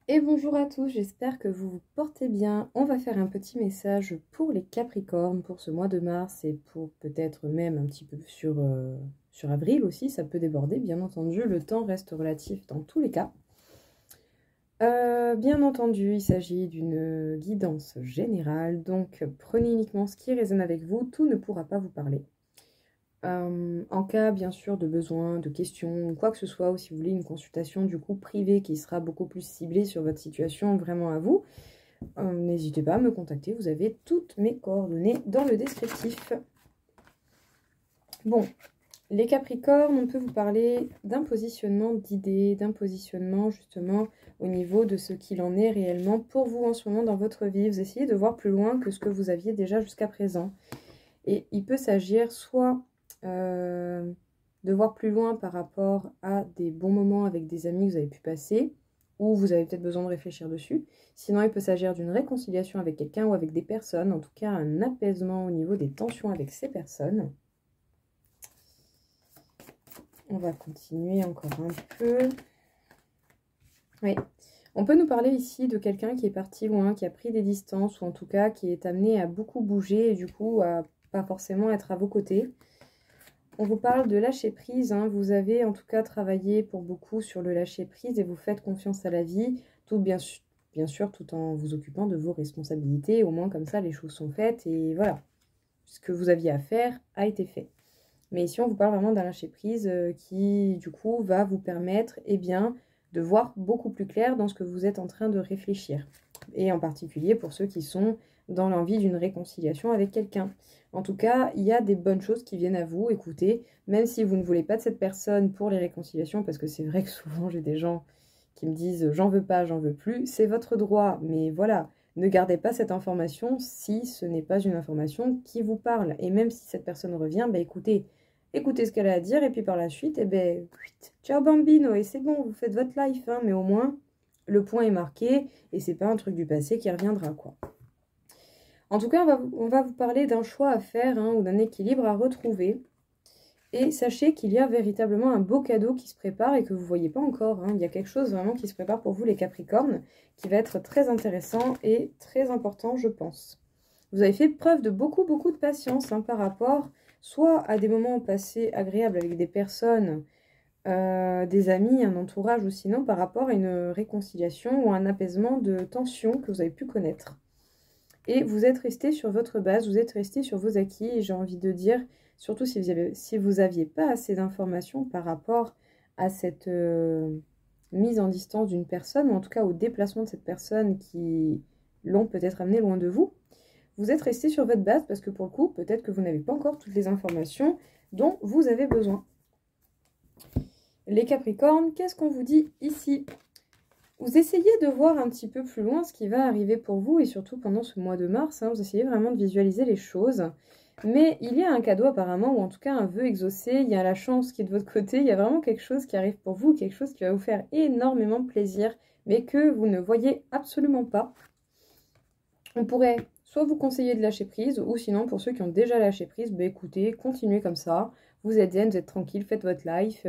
Et bonjour à tous, j'espère que vous vous portez bien. On va faire un petit message pour les Capricornes pour ce mois de mars et pour peut-être même un petit peu sur avril aussi, ça peut déborder bien entendu, le temps reste relatif dans tous les cas. Bien entendu, il s'agit d'une guidance générale, donc prenez uniquement ce qui résonne avec vous, tout ne pourra pas vous parler. En cas bien sûr de besoin, de questions, quoi que ce soit, ou si vous voulez une consultation du coup privée qui sera beaucoup plus ciblée sur votre situation vraiment à vous, n'hésitez pas à me contacter, vous avez toutes mes coordonnées dans le descriptif. Bon, les Capricornes, on peut vous parler d'un positionnement d'idées, d'un positionnement justement au niveau de ce qu'il en est réellement pour vous en ce moment dans votre vie. Vous essayez de voir plus loin que ce que vous aviez déjà jusqu'à présent. Et il peut s'agir soit de voir plus loin par rapport à des bons moments avec des amis que vous avez pu passer, ou vous avez peut-être besoin de réfléchir dessus. Sinon, il peut s'agir d'une réconciliation avec quelqu'un ou avec des personnes, en tout cas un apaisement au niveau des tensions avec ces personnes. On va continuer encore un peu. Oui, on peut nous parler ici de quelqu'un qui est parti loin, qui a pris des distances, ou en tout cas qui est amené à beaucoup bouger et du coup à pas forcément être à vos côtés. On vous parle de lâcher prise, hein. Vous avez en tout cas travaillé pour beaucoup sur le lâcher prise et vous faites confiance à la vie, tout bien sûr tout en vous occupant de vos responsabilités. Au moins comme ça les choses sont faites et voilà, ce que vous aviez à faire a été fait. Mais ici on vous parle vraiment d'un lâcher prise qui du coup va vous permettre de voir beaucoup plus clair dans ce que vous êtes en train de réfléchir. Et en particulier pour ceux qui sont dans l'envie d'une réconciliation avec quelqu'un. En tout cas, il y a des bonnes choses qui viennent à vous, écoutez, même si vous ne voulez pas de cette personne pour les réconciliations, parce que c'est vrai que souvent j'ai des gens qui me disent j'en veux pas, j'en veux plus, c'est votre droit, mais voilà, ne gardez pas cette information si ce n'est pas une information qui vous parle. Et même si cette personne revient, écoutez ce qu'elle a à dire, et puis par la suite, ciao bambino, et c'est bon, vous faites votre life, hein, mais au moins, le point est marqué, et c'est pas un truc du passé qui reviendra, quoi. En tout cas, on va vous parler d'un choix à faire, hein, ou d'un équilibre à retrouver. Et sachez qu'il y a véritablement un beau cadeau qui se prépare et que vous ne voyez pas encore, hein. Il y a quelque chose vraiment qui se prépare pour vous, les Capricornes, qui va être très intéressant et très important, je pense. Vous avez fait preuve de beaucoup de patience, hein, par rapport soit à des moments passés agréables avec des personnes, des amis, un entourage, ou sinon par rapport à une réconciliation ou un apaisement de tension que vous avez pu connaître. Et vous êtes resté sur votre base, vous êtes resté sur vos acquis, et j'ai envie de dire, surtout si vous aviez pas assez d'informations par rapport à cette mise en distance d'une personne, ou en tout cas au déplacement de cette personne qui l'ont peut-être amené loin de vous, vous êtes resté sur votre base parce que pour le coup, peut-être que vous n'avez pas encore toutes les informations dont vous avez besoin. Les Capricornes, qu'est-ce qu'on vous dit ici ? Vous essayez de voir un petit peu plus loin ce qui va arriver pour vous, et surtout pendant ce mois de mars, hein, vous essayez vraiment de visualiser les choses. Mais il y a un cadeau apparemment, ou en tout cas un vœu exaucé, il y a la chance qui est de votre côté, il y a vraiment quelque chose qui arrive pour vous, quelque chose qui va vous faire énormément plaisir, mais que vous ne voyez absolument pas. On pourrait soit vous conseiller de lâcher prise, ou sinon pour ceux qui ont déjà lâché prise, écoutez, continuez comme ça, vous êtes zen, vous êtes tranquille, faites votre life,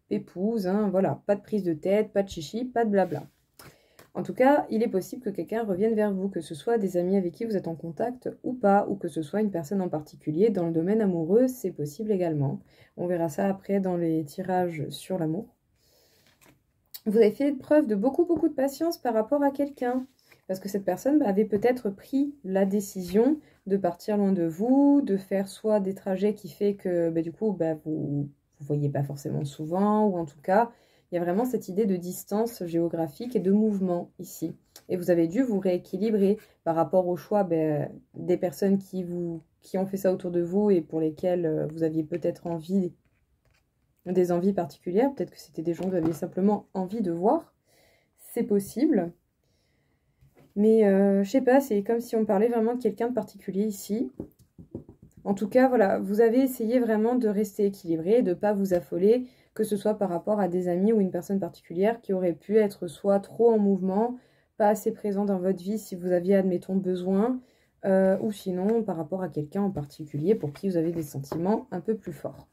épouse, hein, voilà, pas de prise de tête, pas de chichi, pas de blabla. En tout cas, il est possible que quelqu'un revienne vers vous, que ce soit des amis avec qui vous êtes en contact ou pas, ou que ce soit une personne en particulier dans le domaine amoureux, c'est possible également. On verra ça après dans les tirages sur l'amour. Vous avez fait preuve de beaucoup de patience par rapport à quelqu'un, parce que cette personne avait peut-être pris la décision de partir loin de vous, de faire soit des trajets qui fait que du coup vous voyez pas forcément souvent, ou en tout cas il y a vraiment cette idée de distance géographique et de mouvement ici. Et vous avez dû vous rééquilibrer par rapport au choix des personnes qui ont fait ça autour de vous et pour lesquelles vous aviez peut-être des envies particulières. Peut-être que c'était des gens que vous aviez simplement envie de voir. C'est possible. Mais je sais pas, c'est comme si on parlait vraiment de quelqu'un de particulier ici. En tout cas, voilà, vous avez essayé vraiment de rester équilibré, de ne pas vous affoler, que ce soit par rapport à des amis ou une personne particulière qui aurait pu être soit trop en mouvement, pas assez présent dans votre vie si vous aviez, admettons, besoin, ou sinon par rapport à quelqu'un en particulier pour qui vous avez des sentiments un peu plus forts.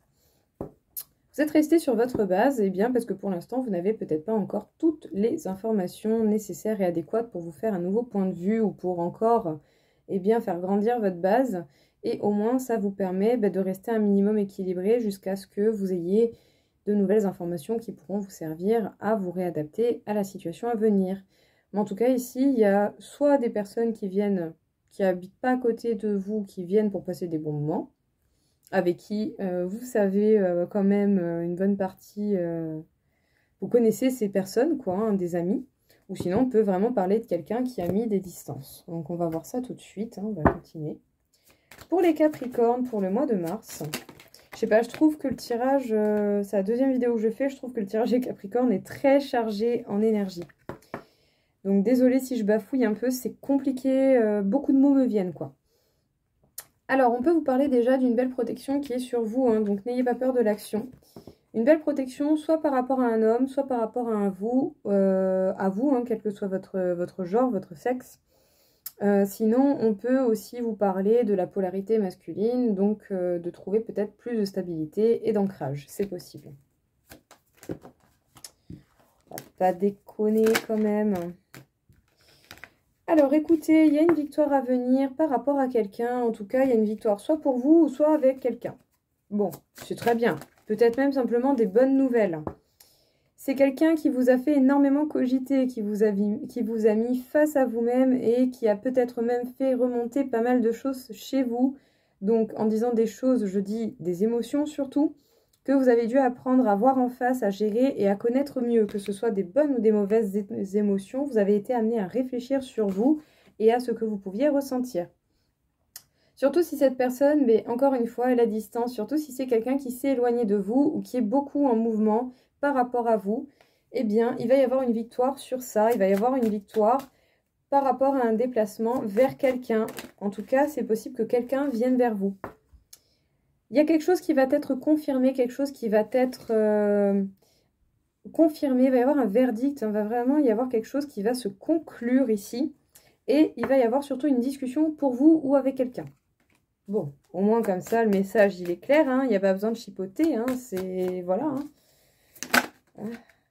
Vous êtes resté sur votre base, eh bien parce que pour l'instant, vous n'avez peut-être pas encore toutes les informations nécessaires et adéquates pour vous faire un nouveau point de vue ou pour encore eh bien, faire grandir votre base. Et au moins, ça vous permet de rester un minimum équilibré jusqu'à ce que vous ayez de nouvelles informations qui pourront vous servir à vous réadapter à la situation à venir. Mais en tout cas, ici, il y a soit des personnes qui viennent, qui habitent pas à côté de vous, qui viennent pour passer des bons moments, avec qui vous savez quand même une bonne partie, vous connaissez ces personnes, quoi, hein, des amis. Ou sinon, on peut vraiment parler de quelqu'un qui a mis des distances. Donc, on va voir ça tout de suite, hein, on va continuer. Pour les Capricornes, pour le mois de mars, je sais pas, je trouve que le tirage, c'est la deuxième vidéo que je fais, je trouve que le tirage des Capricornes est très chargé en énergie. Donc, désolée si je bafouille un peu, c'est compliqué, beaucoup de mots me viennent, quoi. Alors, on peut vous parler déjà d'une belle protection qui est sur vous, hein, donc n'ayez pas peur de l'action. Une belle protection, soit par rapport à un homme, soit par rapport à vous, hein, quel que soit votre genre, votre sexe. Sinon, on peut aussi vous parler de la polarité masculine, donc de trouver peut-être plus de stabilité et d'ancrage, c'est possible. On va pas déconner quand même. Alors écoutez, il y a une victoire à venir par rapport à quelqu'un. En tout cas, il y a une victoire soit pour vous ou soit avec quelqu'un. Bon, c'est très bien. Peut-être même simplement des bonnes nouvelles. C'est quelqu'un qui vous a fait énormément cogiter, qui vous a mis face à vous-même et qui a peut-être même fait remonter pas mal de choses chez vous. Donc en disant des choses, je dis des émotions surtout, que vous avez dû apprendre à voir en face, à gérer et à connaître mieux, que ce soit des bonnes ou des mauvaises émotions. Vous avez été amené à réfléchir sur vous et à ce que vous pouviez ressentir. Surtout si cette personne, mais encore une fois, elle a distance, surtout si c'est quelqu'un qui s'est éloigné de vous ou qui est beaucoup en mouvement par rapport à vous, eh bien, il va y avoir une victoire sur ça. Il va y avoir une victoire par rapport à un déplacement vers quelqu'un. En tout cas, c'est possible que quelqu'un vienne vers vous. Il y a quelque chose qui va être confirmé, quelque chose qui va être confirmé. Il va y avoir un verdict, il va vraiment y avoir quelque chose qui va se conclure ici. Et il va y avoir surtout une discussion pour vous ou avec quelqu'un. Bon, au moins comme ça, le message, il est clair, hein, il n'y a pas besoin de chipoter, hein, c'est... Voilà, hein.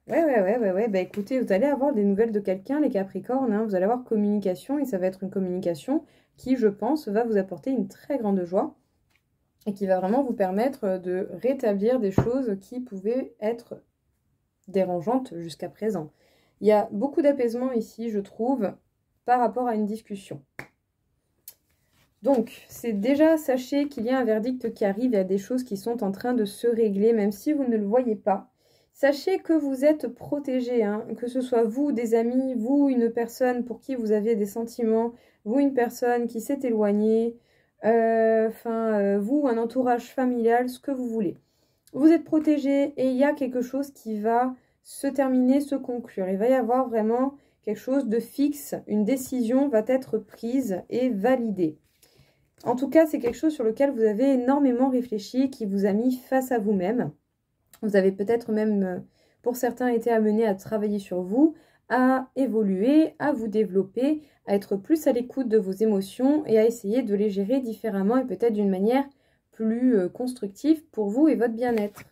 Ouais. Bah écoutez, vous allez avoir des nouvelles de quelqu'un, les Capricornes, hein, vous allez avoir communication, et ça va être une communication qui, je pense, va vous apporter une très grande joie, et qui va vraiment vous permettre de rétablir des choses qui pouvaient être dérangeantes jusqu'à présent. Il y a beaucoup d'apaisement ici, je trouve, par rapport à une discussion. Donc, c'est déjà, sachez qu'il y a un verdict qui arrive, il y a des choses qui sont en train de se régler, même si vous ne le voyez pas. Sachez que vous êtes protégé, hein, que ce soit vous, des amis, vous, une personne pour qui vous aviez des sentiments, vous, une personne qui s'est éloignée, vous, un entourage familial, ce que vous voulez. Vous êtes protégé et il y a quelque chose qui va se terminer, se conclure. Il va y avoir vraiment quelque chose de fixe, une décision va être prise et validée. En tout cas, c'est quelque chose sur lequel vous avez énormément réfléchi, qui vous a mis face à vous-même. Vous avez peut-être même, pour certains, été amené à travailler sur vous, à évoluer, à vous développer, à être plus à l'écoute de vos émotions et à essayer de les gérer différemment et peut-être d'une manière plus constructive pour vous et votre bien-être.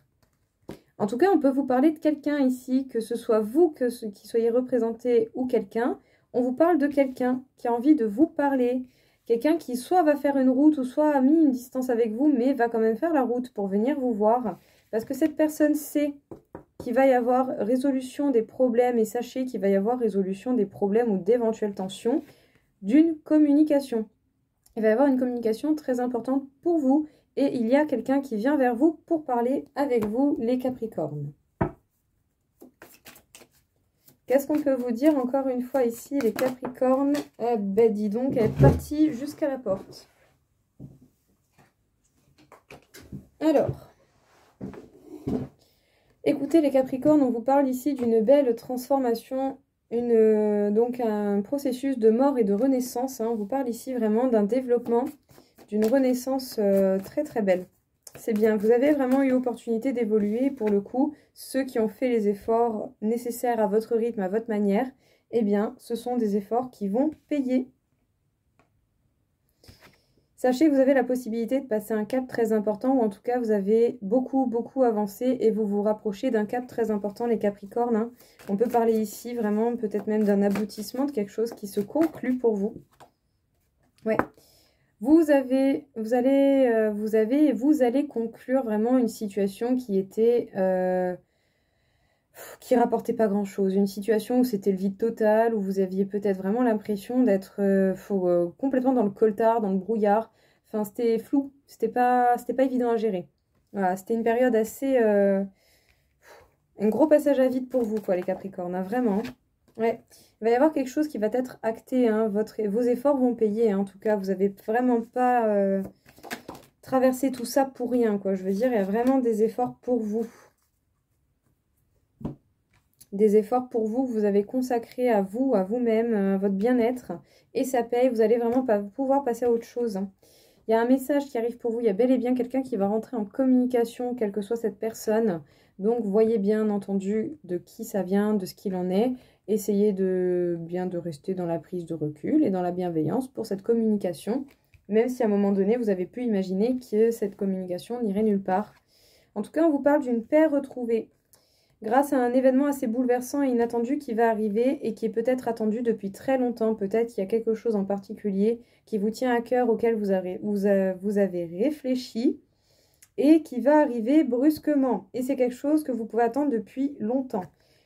En tout cas, on peut vous parler de quelqu'un ici, que ce soit vous qui soyez représenté ou quelqu'un. On vous parle de quelqu'un qui a envie de vous parler. Quelqu'un qui soit va faire une route ou soit a mis une distance avec vous, mais va quand même faire la route pour venir vous voir. Parce que cette personne sait qu'il va y avoir résolution des problèmes et sachez qu'il va y avoir résolution des problèmes ou d'éventuelles tensions d'une communication. Il va y avoir une communication très importante pour vous et il y a quelqu'un qui vient vers vous pour parler avec vous, les Capricornes. Qu'est-ce qu'on peut vous dire encore une fois ici, les Capricornes? Ben dis donc, elle est partie jusqu'à la porte. Alors, écoutez les Capricornes, on vous parle ici d'une belle transformation, donc un processus de mort et de renaissance. Hein. On vous parle ici vraiment d'un développement, d'une renaissance très très belle. C'est bien, vous avez vraiment eu l'opportunité d'évoluer. Pour le coup, ceux qui ont fait les efforts nécessaires à votre rythme, à votre manière, eh bien, ce sont des efforts qui vont payer. Sachez que vous avez la possibilité de passer un cap très important, ou en tout cas, vous avez beaucoup avancé et vous vous rapprochez d'un cap très important, les Capricornes. Hein. On peut parler ici vraiment, peut-être même d'un aboutissement, de quelque chose qui se conclut pour vous. Ouais. Vous allez conclure vraiment une situation qui était... qui rapportait pas grand-chose. Une situation où c'était le vide total, où vous aviez peut-être vraiment l'impression d'être complètement dans le coltard, dans le brouillard. Enfin, c'était flou, c'était pas évident à gérer. Voilà, c'était une période assez... un gros passage à vide pour vous, quoi, les Capricornes, hein, vraiment. Ouais, il va y avoir quelque chose qui va être acté, hein, vos efforts vont payer, hein, en tout cas, vous n'avez vraiment pas traversé tout ça pour rien, quoi. Je veux dire, il y a vraiment des efforts pour vous. Des efforts pour vous que vous avez consacrés à vous, à vous-même, à votre bien-être. Et ça paye, vous allez vraiment pouvoir passer à autre chose. Hein. Il y a un message qui arrive pour vous, il y a bel et bien quelqu'un qui va rentrer en communication, quelle que soit cette personne. Donc, voyez bien entendu de qui ça vient, de ce qu'il en est. Essayez de rester dans la prise de recul et dans la bienveillance pour cette communication. Même si à un moment donné, vous avez pu imaginer que cette communication n'irait nulle part. En tout cas, on vous parle d'une paix retrouvée. Grâce à un événement assez bouleversant et inattendu qui va arriver et qui est peut-être attendu depuis très longtemps. Peut-être qu'il y a quelque chose en particulier qui vous tient à cœur, auquel vous avez réfléchi et qui va arriver brusquement. Et c'est quelque chose que vous pouvez attendre depuis longtemps.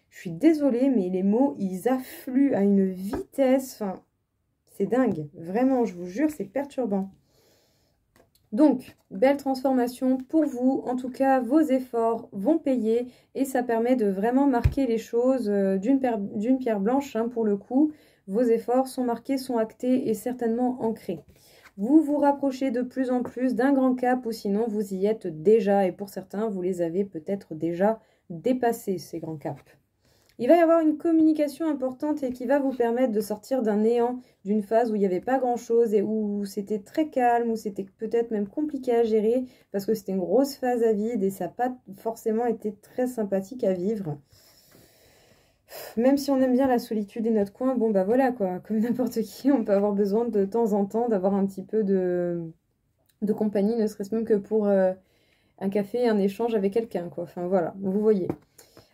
Je suis désolée, mais les mots, ils affluent à une vitesse. Enfin, c'est dingue. Vraiment, je vous jure, c'est perturbant. Donc, belle transformation pour vous. En tout cas, vos efforts vont payer et ça permet de vraiment marquer les choses d'une pierre blanche, hein, pour le coup. Vos efforts sont marqués, sont actés et certainement ancrés. Vous vous rapprochez de plus en plus d'un grand cap ou sinon vous y êtes déjà. Et pour certains, vous les avez peut-être déjà dépassés, ces grands caps. Il va y avoir une communication importante et qui va vous permettre de sortir d'un néant, d'une phase où il n'y avait pas grand-chose et où c'était très calme, où c'était peut-être même compliqué à gérer parce que c'était une grosse phase à vide et ça n'a pas forcément été très sympathique à vivre. Même si on aime bien la solitude et notre coin, bon bah voilà quoi, comme n'importe qui, on peut avoir besoin de temps en temps d'avoir un petit peu de compagnie, ne serait-ce même que pour un café, un échange avec quelqu'un quoi. Enfin voilà, vous voyez.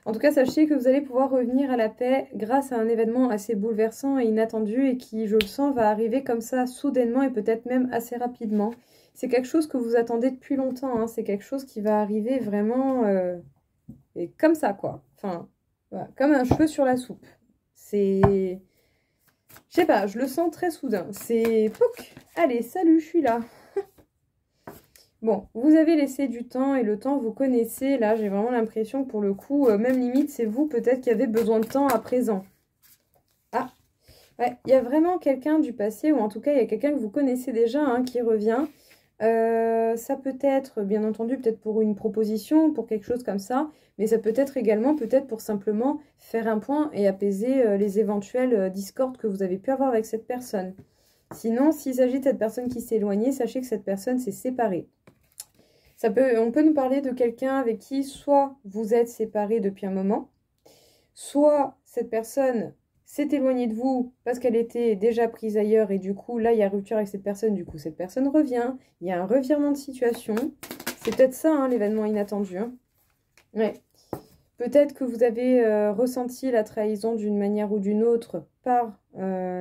En tout cas, sachez que vous allez pouvoir revenir à la paix grâce à un événement assez bouleversant et inattendu et qui, je le sens, va arriver comme ça soudainement et peut-être même assez rapidement. C'est quelque chose que vous attendez depuis longtemps, hein. C'est quelque chose qui va arriver vraiment et comme ça, quoi. Enfin, voilà, comme un cheveu sur la soupe. C'est... Je sais pas, je le sens très soudain. C'est... Pouc, allez, salut, je suis là. Bon, vous avez laissé du temps et le temps, vous connaissez. Là, j'ai vraiment l'impression que pour le coup, même limite, c'est vous peut-être qui avez besoin de temps à présent. Ah, ouais, il y a vraiment quelqu'un du passé, ou en tout cas, il y a quelqu'un que vous connaissez déjà, hein, qui revient. Ça peut être, bien entendu, peut-être pour une proposition, pour quelque chose comme ça, mais ça peut être également peut-être pour simplement faire un point et apaiser les éventuelles discordes que vous avez pu avoir avec cette personne. Sinon, s'il s'agit de cette personne qui s'est éloignée, sachez que cette personne s'est séparée. On peut nous parler de quelqu'un avec qui soit vous êtes séparés depuis un moment, soit cette personne s'est éloignée de vous parce qu'elle était déjà prise ailleurs et du coup, là, il y a rupture avec cette personne. Du coup, cette personne revient. Il y a un revirement de situation. C'est peut-être ça, hein, l'événement inattendu. Hein. Ouais. Peut-être que vous avez ressenti la trahison d'une manière ou d'une autre par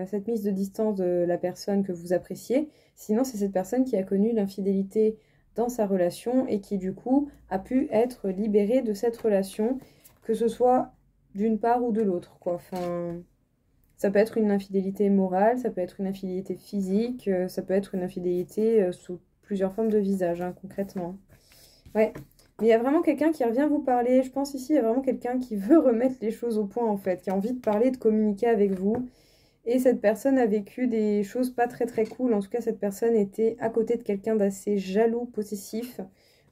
cette mise de distance de la personne que vous appréciez. Sinon, c'est cette personne qui a connu l'infidélité dans sa relation et qui, du coup, a pu être libérée de cette relation, que ce soit d'une part ou de l'autre, quoi. Enfin, ça peut être une infidélité morale, ça peut être une infidélité physique, ça peut être une infidélité sous plusieurs formes de visage, hein, concrètement. Ouais. Mais il y a vraiment quelqu'un qui revient vous parler. Je pense ici, il y a vraiment quelqu'un qui veut remettre les choses au point, en fait, qui a envie de parler, de communiquer avec vous. Et cette personne a vécu des choses pas très très cool. En tout cas, cette personne était à côté de quelqu'un d'assez jaloux, possessif,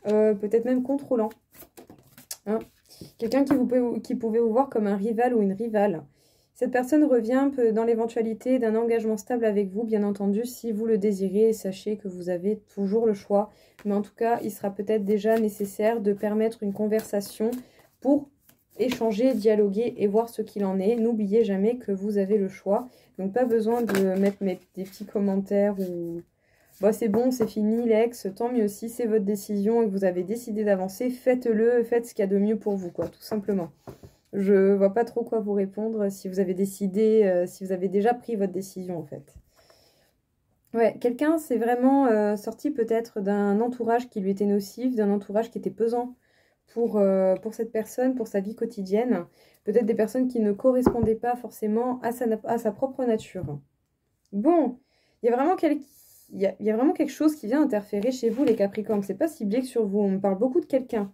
peut-être même contrôlant. Hein, quelqu'un qui pouvait vous voir comme un rival ou une rivale. Cette personne revient dans l'éventualité d'un engagement stable avec vous, bien entendu, si vous le désirez. Sachez que vous avez toujours le choix. Mais en tout cas, il sera peut-être déjà nécessaire de permettre une conversation pour échanger, dialoguer et voir ce qu'il en est. N'oubliez jamais que vous avez le choix. Donc, pas besoin de mettre des petits commentaires ou Bon, c'est bon, c'est fini, l'ex, tant mieux si c'est votre décision et que vous avez décidé d'avancer, faites-le, faites ce qu'il y a de mieux pour vous, quoi, tout simplement. Je vois pas trop quoi vous répondre si vous avez décidé, si vous avez déjà pris votre décision, en fait. Ouais, quelqu'un s'est vraiment sorti peut-être d'un entourage qui lui était nocif, d'un entourage qui était pesant pour cette personne, pour sa vie quotidienne. Peut-être des personnes qui ne correspondaient pas forcément à sa propre nature. Bon, il y a vraiment il y a vraiment quelque chose qui vient interférer chez vous, les Capricornes. C'est pas ciblé que sur vous, on me parle beaucoup de quelqu'un.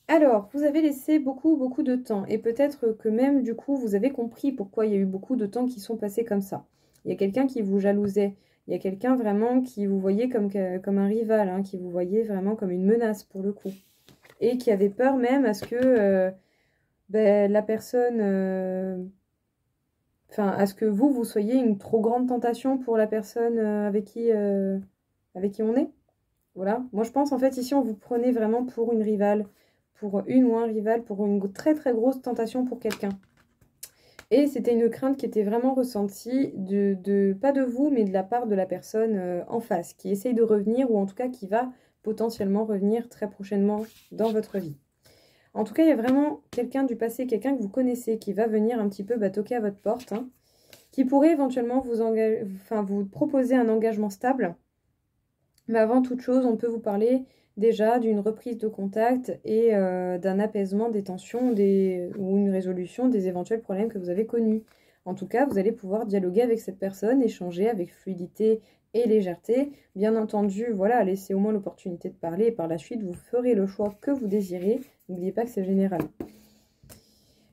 Alors, vous avez laissé beaucoup de temps. Et peut-être que même, du coup, vous avez compris pourquoi il y a eu beaucoup de temps qui sont passés comme ça. Il y a quelqu'un qui vous jalousait. Il y a quelqu'un vraiment qui vous voyait comme un rival, hein, qui vous voyait vraiment comme une menace pour le coup. Et qui avait peur même à ce que la personne... Enfin, à ce que vous soyez une trop grande tentation pour la personne avec qui on est. Voilà. Moi, je pense, en fait, ici, on vous prenait vraiment pour une rivale, pour une ou un rival, pour une très, très grosse tentation pour quelqu'un. Et c'était une crainte qui était vraiment ressentie, pas de vous, mais de la part de la personne en face, qui essaye de revenir, ou en tout cas qui va potentiellement revenir très prochainement dans votre vie. En tout cas, il y a vraiment quelqu'un du passé, quelqu'un que vous connaissez, qui va venir un petit peu toquer à votre porte, hein, qui pourrait éventuellement vous proposer un engagement stable. Mais avant toute chose, on peut vous parler déjà d'une reprise de contact et d'un apaisement des tensions ou une résolution des éventuels problèmes que vous avez connus. En tout cas, vous allez pouvoir dialoguer avec cette personne, échanger avec fluidité et légèreté. Bien entendu, voilà, laissez au moins l'opportunité de parler et par la suite, vous ferez le choix que vous désirez. N'oubliez pas que c'est général.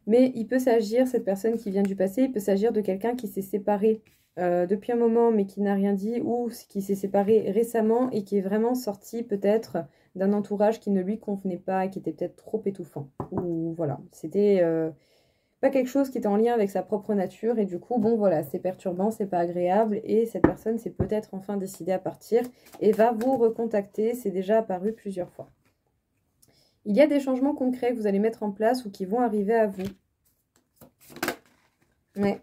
Mais il peut s'agir, cette personne qui vient du passé, il peut s'agir de quelqu'un qui s'est séparé depuis un moment mais qui n'a rien dit, ou qui s'est séparé récemment et qui est vraiment sorti peut-être d'un entourage qui ne lui convenait pas et qui était peut-être trop étouffant. Ou voilà, c'était pas quelque chose qui était en lien avec sa propre nature et du coup, bon voilà, c'est perturbant, c'est pas agréable et cette personne s'est peut-être enfin décidée à partir et va vous recontacter, c'est déjà apparu plusieurs fois. Il y a des changements concrets que vous allez mettre en place ou qui vont arriver à vous. Ouais.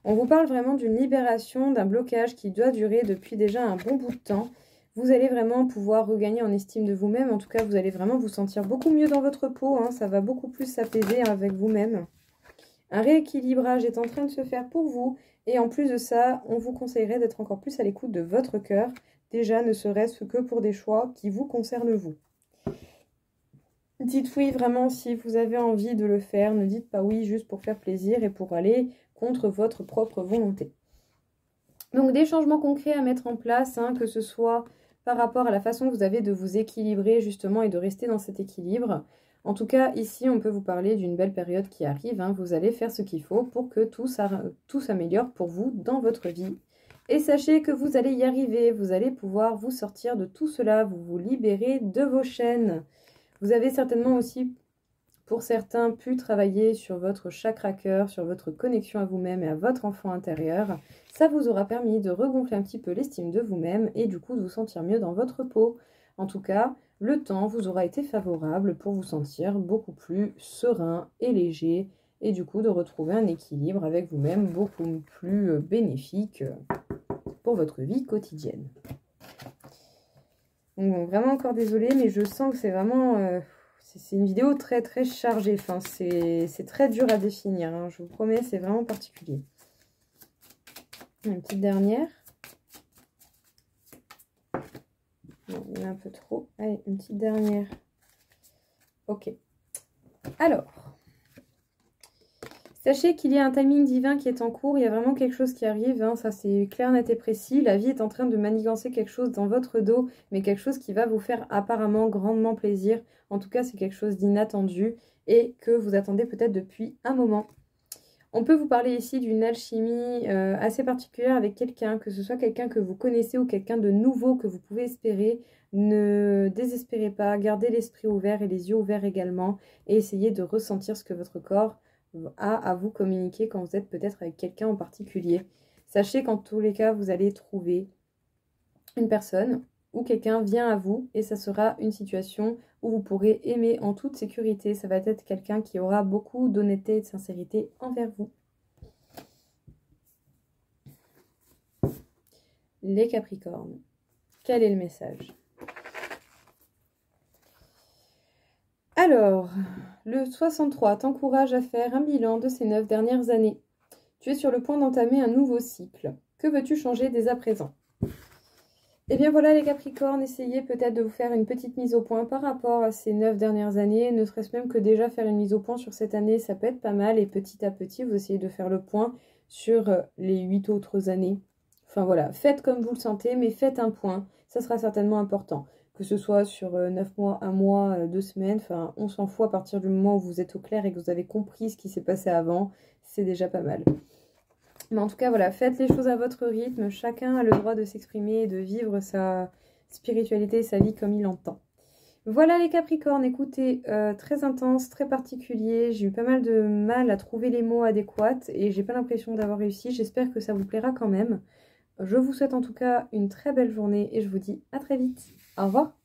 On vous parle vraiment d'une libération, d'un blocage qui doit durer depuis déjà un bon bout de temps. Vous allez vraiment pouvoir regagner en estime de vous-même. En tout cas, vous allez vraiment vous sentir beaucoup mieux dans votre peau, hein. Ça va beaucoup plus s'apaiser avec vous-même. Un rééquilibrage est en train de se faire pour vous. Et en plus de ça, on vous conseillerait d'être encore plus à l'écoute de votre cœur. Déjà, ne serait-ce que pour des choix qui vous concernent vous. Dites oui vraiment si vous avez envie de le faire. Ne dites pas oui juste pour faire plaisir et pour aller contre votre propre volonté. Donc des changements concrets à mettre en place, hein, que ce soit par rapport à la façon que vous avez de vous équilibrer justement et de rester dans cet équilibre. En tout cas, ici, on peut vous parler d'une belle période qui arrive, hein. Vous allez faire ce qu'il faut pour que tout s'améliore pour vous dans votre vie. Et sachez que vous allez y arriver, vous allez pouvoir vous sortir de tout cela, vous libérer de vos chaînes. Vous avez certainement aussi, pour certains, pu travailler sur votre chakra cœur, sur votre connexion à vous-même et à votre enfant intérieur. Ça vous aura permis de regonfler un petit peu l'estime de vous-même et du coup de vous sentir mieux dans votre peau. En tout cas, le temps vous aura été favorable pour vous sentir beaucoup plus serein et léger et du coup de retrouver un équilibre avec vous-même beaucoup plus bénéfique pour votre vie quotidienne. Donc bon, vraiment encore désolée, mais je sens que c'est vraiment... c'est une vidéo très très chargée, enfin, c'est très dur à définir, hein, je vous promets, c'est vraiment particulier. Une petite dernière. Non, il y en a un peu trop. Allez, une petite dernière. Ok. Alors, sachez qu'il y a un timing divin qui est en cours, il y a vraiment quelque chose qui arrive, hein, ça c'est clair, net et précis. La vie est en train de manigancer quelque chose dans votre dos, mais quelque chose qui va vous faire apparemment grandement plaisir. En tout cas, c'est quelque chose d'inattendu et que vous attendez peut-être depuis un moment. On peut vous parler ici d'une alchimie assez particulière avec quelqu'un, que ce soit quelqu'un que vous connaissez ou quelqu'un de nouveau que vous pouvez espérer. Ne désespérez pas, gardez l'esprit ouvert et les yeux ouverts également et essayez de ressentir ce que votre corps a à vous communiquer quand vous êtes peut-être avec quelqu'un en particulier. Sachez qu'en tous les cas, vous allez trouver une personne ou quelqu'un vient à vous et ça sera une situation où vous pourrez aimer en toute sécurité. Ça va être quelqu'un qui aura beaucoup d'honnêteté et de sincérité envers vous. Les Capricornes, Quel est le message? Alors, le 63 t'encourage à faire un bilan de ces 9 dernières années. Tu es sur le point d'entamer un nouveau cycle. Que veux-tu changer dès à présent? Et bien voilà les Capricornes, essayez peut-être de vous faire une petite mise au point par rapport à ces 9 dernières années. Ne serait-ce même que déjà faire une mise au point sur cette année, ça peut être pas mal. Et petit à petit, vous essayez de faire le point sur les 8 autres années. Enfin voilà, faites comme vous le sentez, mais faites un point. Ça sera certainement important. Que ce soit sur 9 mois, 1 mois, 2 semaines, enfin on s'en fout à partir du moment où vous êtes au clair et que vous avez compris ce qui s'est passé avant. C'est déjà pas mal. Mais en tout cas, voilà, faites les choses à votre rythme. Chacun a le droit de s'exprimer et de vivre sa spiritualité et sa vie comme il entend. Voilà les Capricornes, écoutez, très intense, très particulier. J'ai eu pas mal de mal à trouver les mots adéquats et j'ai pas l'impression d'avoir réussi. J'espère que ça vous plaira quand même. Je vous souhaite en tout cas une très belle journée et je vous dis à très vite. Au revoir.